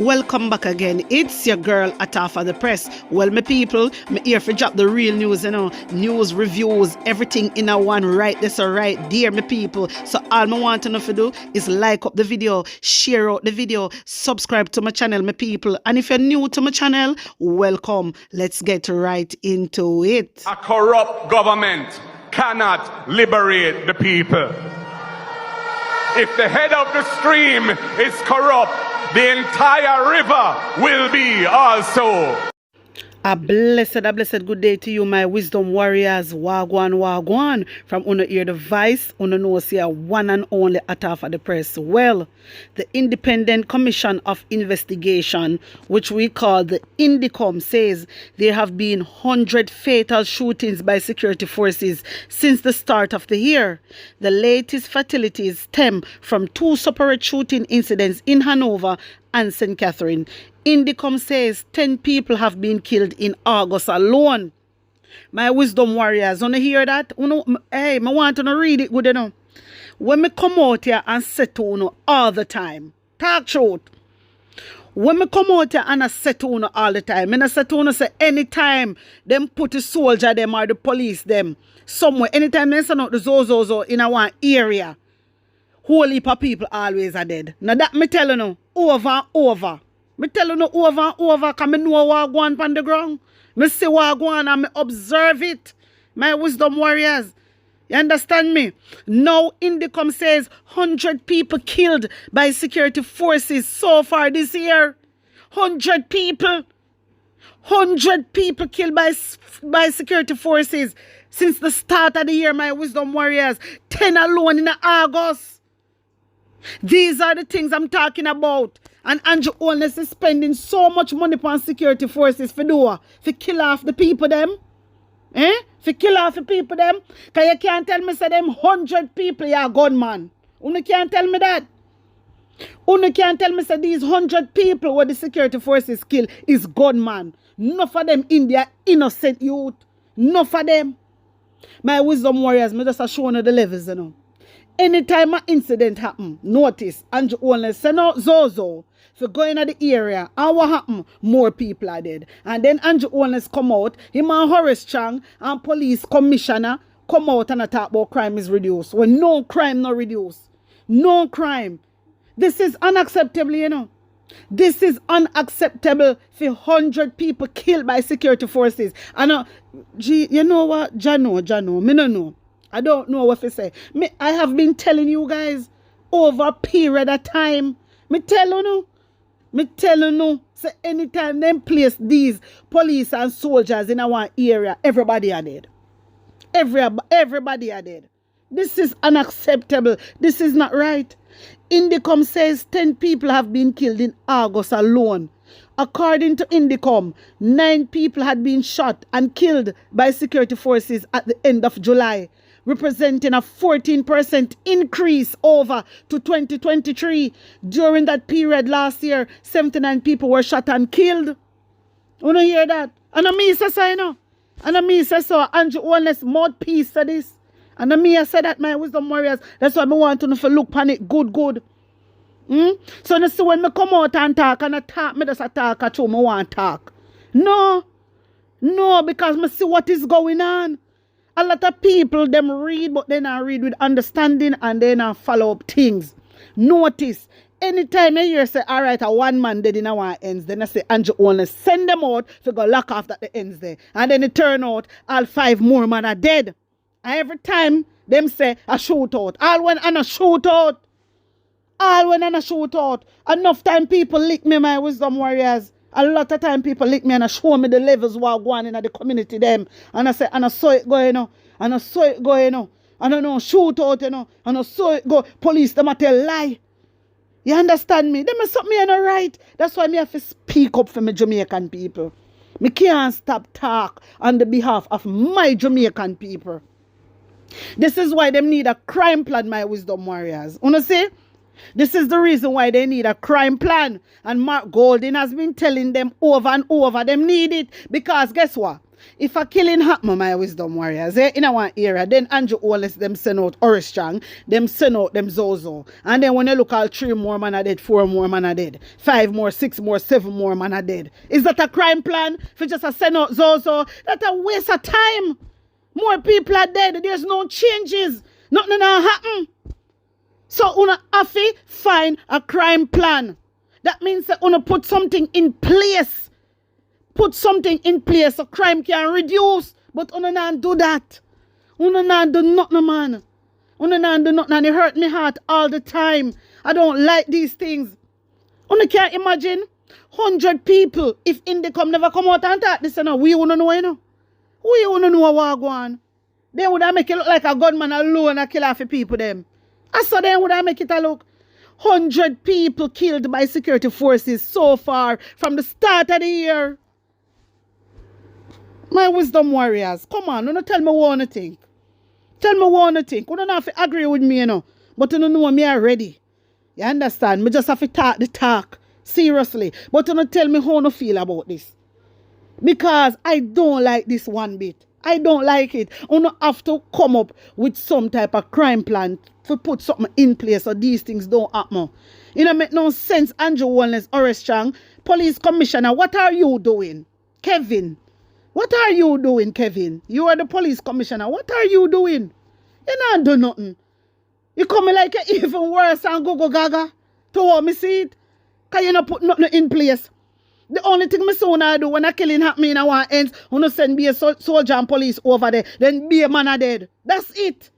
Welcome back again. It's your girl Atafa the Press. Well, my people, me here for drop the real news, news, reviews, everything in a one right this or right there, my people. So all I want to know to do is like up the video, share out the video, subscribe to my channel, my people. And if you're new to my channel, welcome. Let's get right into it. A corrupt government cannot liberate the people. If the head of the stream is corrupt, the entire river will be also. A blessed good day to you, my wisdom warriors. Wagwan, wagwan. From Uno Ear the Vice, Uno know see a one and only Atafa the Press. Well, the Independent Commission of Investigation, which we call the INDECOM, says there have been 100 fatal shootings by security forces since the start of the year. The latest fatalities stem from two separate shooting incidents in Hanover and St. Catherine. INDECOM says 10 people have been killed in August alone. My wisdom warriors, wanna hear that? Hey, I want to read it good enough. When me come out here and say to you all the time, talk truth. When me come out here and I say to you all the time, and I say to you say anytime them put the soldier them or the police them somewhere, anytime they send out the zozo in a one area, whole heap of people always are dead. Now that me tell you over and over. Me tell you over and over, because I know what go on the ground. I see what go on and I observe it. My wisdom warriors. You understand me? Now INDECOM says 100 people killed by security forces so far this year. 100 people. 100 people killed by security forces since the start of the year, my wisdom warriors. 10 alone in August. These are the things I'm talking about. And Andrew Holness is spending so much money on security forces for kill off the people them. For kill off the people them. Because you can't tell me say them 100 people you are gunman. You can't tell me that. You can't tell me say these 100 people what the security forces kill is gunman. None of them in their innocent youth. None of them. My wisdom warriors, me just showing you the levels, Anytime an incident happen, notice Andrew Holness send out Zozo for going to the area, and what happen? More people are dead. And then Andrew Holness come out, him and Horace Chang and police commissioner come out and talk about crime is reduced. When no crime not reduced. No crime. This is unacceptable, This is unacceptable for 100 people killed by security forces. And you know what? Jano, me no know. I don't know what to say. I have been telling you guys over a period of time. Me tell you, so anytime them place these police and soldiers in our area, everybody are dead. Everybody are dead. This is unacceptable. This is not right. INDECOM says 10 people have been killed in August alone. According to INDECOM, 9 people had been shot and killed by security forces at the end of July, representing a 14% increase over to 2023. During that period last year, 79 people were shot and killed. You don't hear that? And I mean, so, And I mean, so, Andrew Holness mouthpiece for this. And I mean, I said that, my wisdom warriors. That's why I want to know if you look on it good. So you see when I come out and talk, and I talk, me just talk at you, I want to talk. No, because I see what is going on. A lot of people, them read, but they not read with understanding and they not follow up things. Notice, anytime I hear say, all right, a one man dead in our ends, then I say, Andrew Holness, send them out to go lock off that the ends there. And then it turn out, all 5 more men are dead. And every time, them say, a shootout. All when and a shootout. Enough time people lick me, my wisdom warriors. A lot of time people lick me and show me the levels what are going in the community them. And I say, and I saw it going on. And I saw it going on. And I know shoot out, And I saw it go. Police them a tell lie. You understand me? Them is something me right. That's why me have to speak up for my Jamaican people. Me can't stop talk on the behalf of my Jamaican people. This is why them need a crime plan, my wisdom warriors. You know see? This is the reason why they need a crime plan. And Mark Golding has been telling them over and over, them need it. Because guess what? If a killing happen, my wisdom warriors, in one area, then Andrew Wallace them send out Oristang, them send out them Zozo. And then when you look at 3 more man are dead, 4 more man are dead, 5 more, 6 more, 7 more man are dead. Is that a crime plan? For just a send out Zozo? That's a waste of time. More people are dead. There's no changes. Nothing happen. So una have to find a crime plan. That means that una put something in place. Put something in place so crime can reduce. But una not do that. Una not do nothing, man. Una not do nothing, and it hurt me heart all the time. I don't like these things. Una can't imagine 100 people if Indicom never come out and talk this, you know. We wanna know, you know. We wanna know what go on. They would have make it look like a gunman alone and kill half the people them. I saw them would have make it a look. 100 people killed by security forces so far from the start of the year. My wisdom warriors, come on, don't tell me what you think. Tell me what you think. You don't have to agree with me, you know. But you don't know me already. You understand? Me just have to talk the talk. Seriously. But you don't tell me how you feel about this. Because I don't like this one bit. I don't like it. You don't have to come up with some type of crime plan to put something in place so these things don't happen. You know, make no sense. Andrew Wallace, Oristang, police commissioner, what are you doing? Kevin, what are you doing, Kevin? You are the police commissioner. What are you doing? You not do nothing. You coming like even worse and go gaga to what me see it. Because you not put nothing in place. The only thing me wanna do when a killing happen in our ends, wanna send be a soldier and police over there, then be a man a dead. That's it.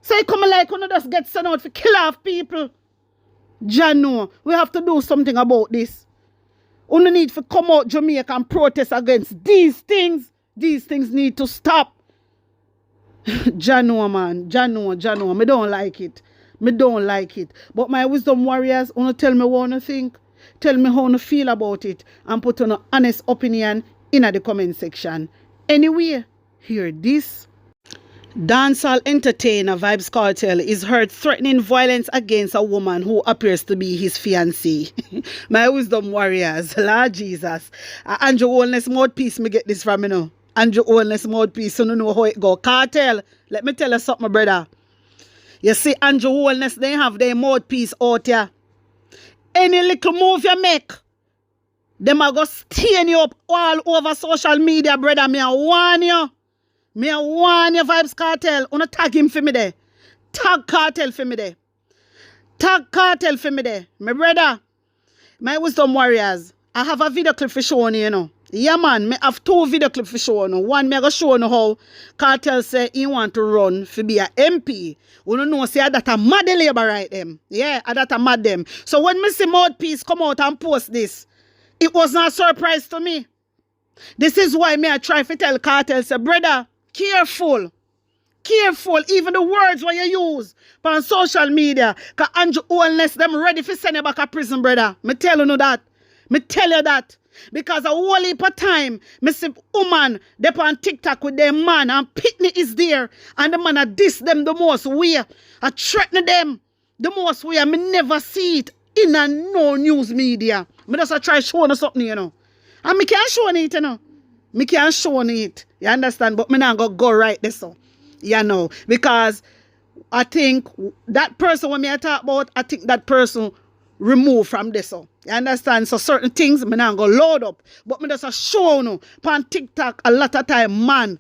So you come like wanna just get sent out for kill off people. Jano, we have to do something about this. We need to come out Jamaica and protest against these things. These things need to stop. Jano, man. Jano. Me don't like it. Me don't like it. But my wisdom warriors, wanna tell me what you think. Tell me how you feel about it. And put an honest opinion in the comment section. Anyway, hear this. Dancehall entertainer Vybz Kartel is heard threatening violence against a woman who appears to be his fiancée. My wisdom warriors, Lord Jesus. Andrew Wallace mouthpiece, me get this from, you know. Andrew Wallace mouthpiece, so you know how it go. Kartel, let me tell you something, brother. You see, Andrew Wallace, they have their mouthpiece out here. Any little move you make, them are going to stain you up all over social media, brother. Me a warn you. Me a warn you, Vybz Kartel. Wanna tag him for me there. Tag Kartel for me there. Tag Kartel for me there. My brother, my wisdom warriors, I have a video clip for showing you, you know. Yeah, man, me have 2 video clips for showing you. One, me go show you how Kartel say he want to run for be a MP. You don't know, say that a mad Labourite them. Yeah, that a mad them. So when me see Mouthpiece come out and post this, it was not a surprise to me. This is why me I try to tell Kartel, say, brother, careful. Careful, even the words when you use on social media. Because Andrew Wallace, them ready for send you back to prison, brother. Me tell you that. Me tell you that. Because a whole heap of time, me see woman, they on TikTok with their man, and Pitney is there, and the man a diss them the most way. I threaten them the most way. I me never see it in a no news media. Me just try showing you something, you know. And me can't show it, you know. Me can't show it. You understand? But me not go right this so. You know. Because I think that person when me I talk about, I think that person removed from this so. You understand? So certain things me not go load up. But me just show you on TikTok a lot of time man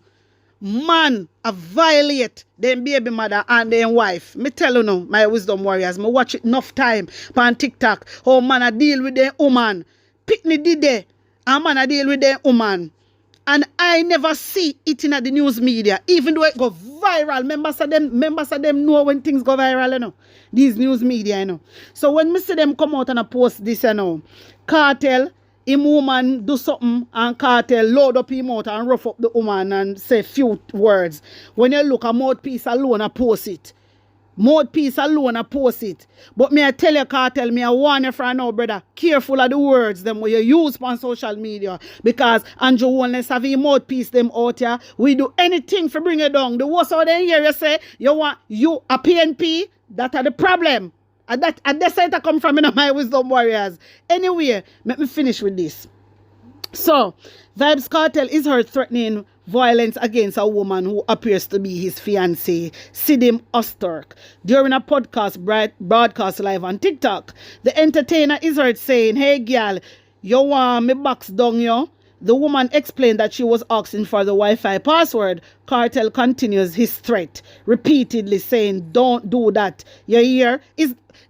a violate them baby mother and them wife. Me tell you no, my wisdom warriors, me watch it enough time on TikTok. How man a deal with them woman. Pitney did there. And man a deal with them woman. And I never see it in the news media, even though it go viral. Members of them know when things go viral, you know. These news media, you know. So when me see them come out and post this, you know, Kartel, him woman do something, and Kartel load up him out and rough up the woman and say few words. When you look at Mouthpiece alone, I post it. Mouthpiece alone, I post it. But me I tell you, Kartel, me I warn you from now, brother. Careful of the words them when you use on social media. Because Andrew Wallace have a mouthpiece them out here. We do anything for bring it down. The worst out there here, you say, you want you a PNP, that are the problem. And that's where it come from in my wisdom warriors. Anyway, let me finish with this. So, Vybz Kartel is heard threatening violence against a woman who appears to be his fiancée, Sidim Osturk. During a podcast broadcast live on TikTok, the entertainer is heard saying, "Hey girl, you want me box down yo?" The woman explained that she was asking for the Wi-Fi password. Kartel continues his threat, repeatedly saying, "Don't do that. You hear?"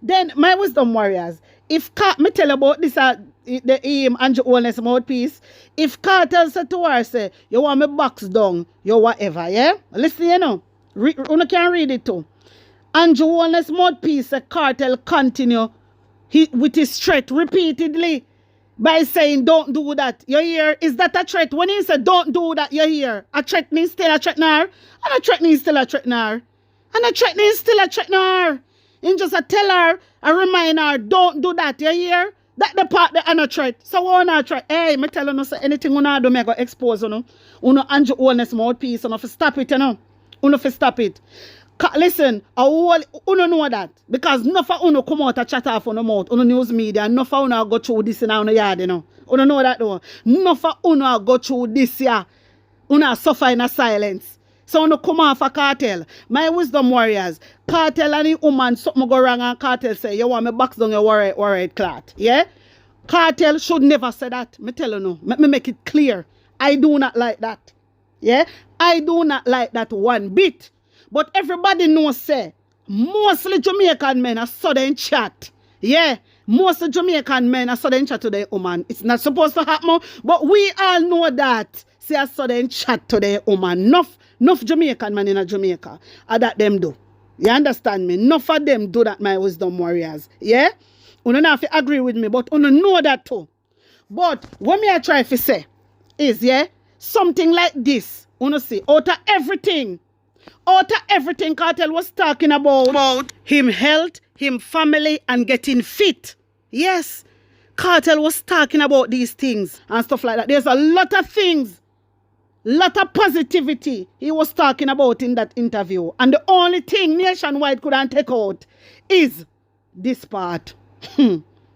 Then, my wisdom warriors, if me tell about this the Andrew Holness mouthpiece, if Kartel said to her, say, "You want me box down, you whatever," yeah? Listen, you know. You can read it too. Andrew Holness mouthpiece, Kartel continue with his threat repeatedly by saying, "Don't do that." You hear? Is that a threat? When he said, "Don't do that," you hear? A threat means still a threat now. And a threat means still a threat now. And a threat means still a threat now. And just a tell her, a remind her, "Don't do that." You hear? That the part that I'm a threat. So what on threat? Hey, me tell you no say anything you do, me go expose you. You Andrew Holness mouthpiece, you for stop it, you know. You for stop it. Listen, you know that. Because enough of you come out and chat off on the mouth, on the news media, enough of you go through this in our yard, you know. You know that though. Enough of you go through this here. You suffer in a silence. So you come off a Kartel. My wisdom warriors, Kartel and the woman, something go wrong and Kartel say, "You want me box down your warrior clot." Yeah? Kartel should never say that. Me tell you no. Let me make it clear. I do not like that. Yeah? I do not like that one bit. But everybody knows, say, mostly Jamaican men are sudden chat. Yeah, mostly Jamaican men are sudden chat to their woman. It's not supposed to happen, but we all know that. See a sudden chat to their woman. Enough Jamaican men in Jamaica. That them do. You understand me? Enough of them do that, my wisdom warriors. Yeah? You don't have to agree with me, but you know that too. But what me I try to say is, yeah, something like this, you see, out of everything Kartel was talking about him health, him family, and getting fit. Yes, Kartel was talking about these things and stuff like that. There's a lot of things, lot of positivity he was talking about in that interview. And the only thing Nationwide couldn't take out is this part.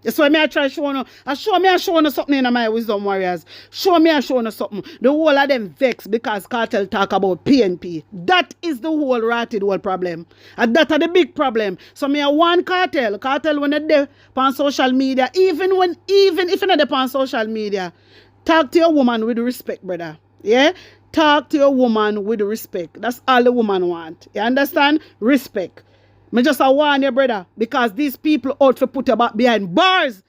That's why I try to show you. I show you something in my wisdom warriors. Show you something. The whole of them vex because Kartel talk about PNP. That is the whole rotted whole problem. And that are the big problem. So me a one Kartel when they on social media, even if you're not on social media, talk to your woman with respect, brother. Yeah? Talk to your woman with respect. That's all the woman want. You understand? Respect. Me just warn you, brother, because these people out to put your back behind bars.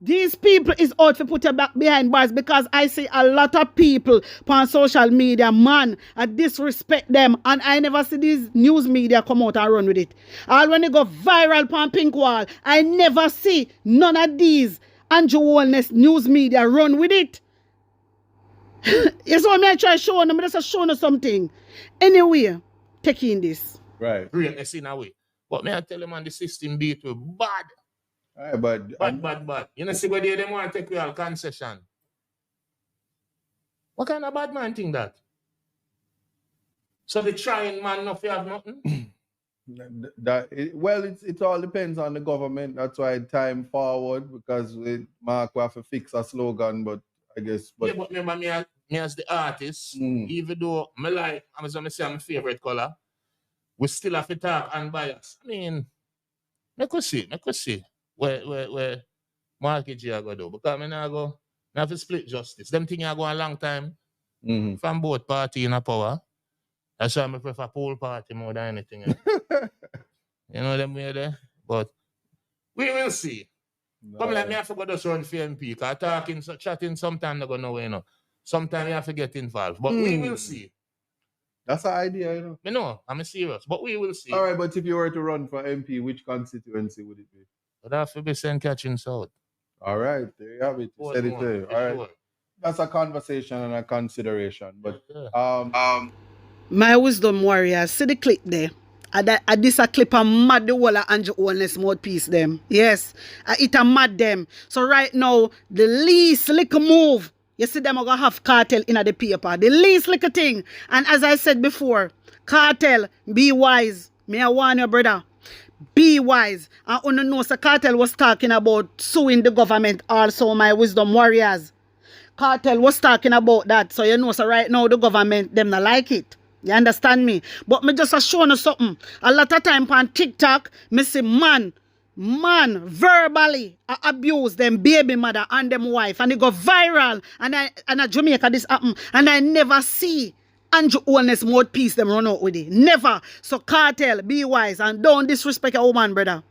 These people is out to put your back behind bars because I see a lot of people on social media, man, I disrespect them, and I never see these news media come out and run with it. All when they go viral on Pink Wall, I never see none of these Andrew Holness news media run with it. Yes, what I try to show them, I just show them something. Anyway, take in this. Right. Greatness in a way. But me I tell them on the system beat we bad. All right, but Bad. You know see where they want to take real concession. What kind of bad man think that? So the trying man not have nothing? it all depends on the government. That's why time forward, because Mark will have to fix a slogan, but I guess. Yeah, but remember me as the artist, even though me like, I'm going to say my favorite color, we still have to talk unbiased. I mean, I could see where Marky G I go do. Because I have to split justice. Them things I go a long time from both party in a power. That's why I prefer pool party more than anything else. You know them way there? But we will see. No. Come like me, I forgot to run for MP. Because chatting sometimes not going nowhere, you know. Sometimes you have to get involved. But we will see. That's the idea, you know. Me know, I'm serious. But we will see. All right, but if you were to run for MP, which constituency would it be? But that have to be St. Catherine South. All right, there you have it. You said it there. All right. Sure. That's a conversation and a consideration. But my wisdom warriors, see the clip there. This a clip a mad the whole of Andrew Holness mouthpiece them. Yes, it a mad them. So right now, the least little move, you see them are gonna have Kartel in the paper. The least little thing. And as I said before, Kartel, be wise. Me I warn you, brother. Be wise. And you know, so Kartel was talking about suing the government also, my wisdom warriors. Kartel was talking about that. So you know, so right now the government, them not like it. You understand me? But me just a show you something. A lot of time on TikTok, me see man verbally abuse them baby mother and them wife, and it go viral. And I Jamaica this happen, and I never see Andrew Owen's mouthpiece them run out with it. Never. So Kartel, be wise and don't disrespect a woman, brother.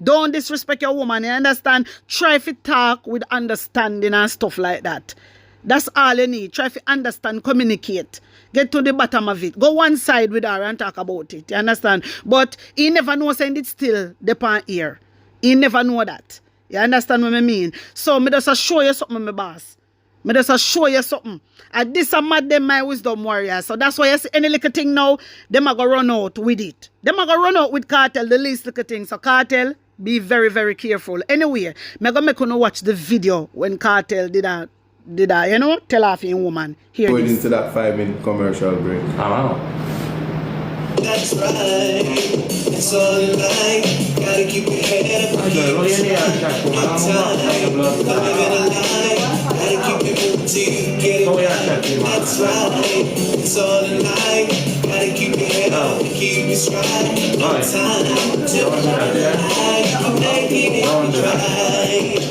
Don't disrespect your woman, you understand? Try to talk with understanding and stuff like that. That's all you need. Try to understand, communicate. Get to the bottom of it. Go one side with her and talk about it. You understand? But he never know saying it still depend here. He never know that. You understand what I mean? So me just show you something, my boss. Me just show you something. And this a mad them my wisdom warriors. So that's why you see any little thing now, them are going to run out with it. Them are going to run out with Kartel, the least little thing. So Kartel, be very, very careful. Anyway, I'm going to make you watch the video when Kartel did that, you know, tell off in woman. Here Going into that 5-minute commercial break. Wow. That's right. It's all in line. Gotta keep your head up. Gotta keep it moving till you get it right. That's right. It's all in line. Gotta keep your head up and keep it stride. No time to lie. You make it right.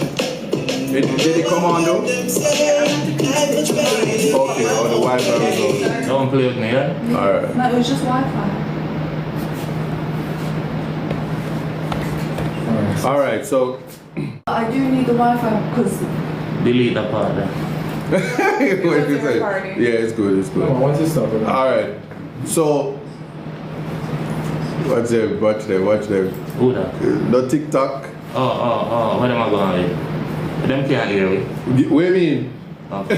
Did it come on though? Okay, or the Wi-Fi was on. Don't play with me, yeah? Alright. No, it was just Wi-Fi. Alright, so I do need the Wi-Fi because Delete that part then. what you say? Yeah, it's good, it's good. What's this stuff? Alright. So watch them. Who that? No TikTok. Oh, what am I going with? Them can't hear me. What do you mean? Okay.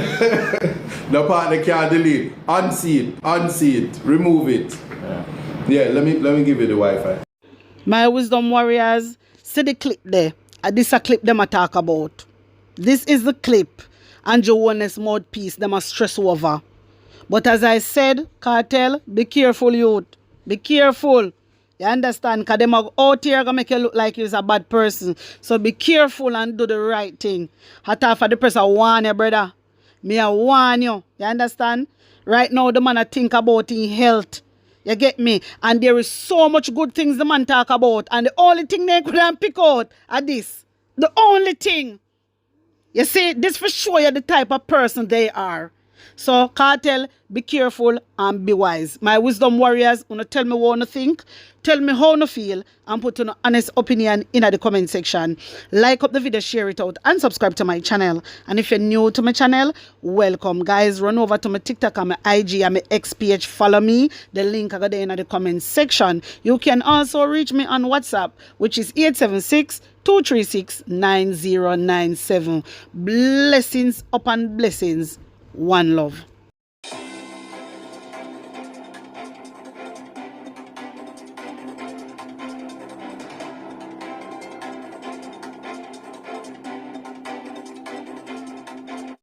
The part they can't delete. Unsee it, remove it. Yeah, let me give you the Wi-Fi. My wisdom warriors, see the clip there. This a clip them a talk about. This is the clip. Andrew Owen's mouthpiece them a stress over. But as I said, Kartel, be careful, youth. Be careful. You understand? Because them are out here gonna make you look like you're a bad person. So be careful and do the right thing. Hata for the person warn you, brother. Me I warn you. You understand? Right now the man I think about in health. You get me? And there is so much good things the man talk about. And the only thing they couldn't pick out are this. The only thing. You see, this for sure you the type of person they are. So, Kartel, be careful and be wise. My wisdom warriors, wanna tell me what you think, tell me how you feel, and put an honest opinion in the comment section. Like up the video, share it out, and subscribe to my channel. And if you're new to my channel, welcome, guys. Run over to my TikTok and my IG and my X page. Follow me. The link I got there in the comment section. You can also reach me on WhatsApp, which is 876-236-9097. Blessings upon blessings. One love.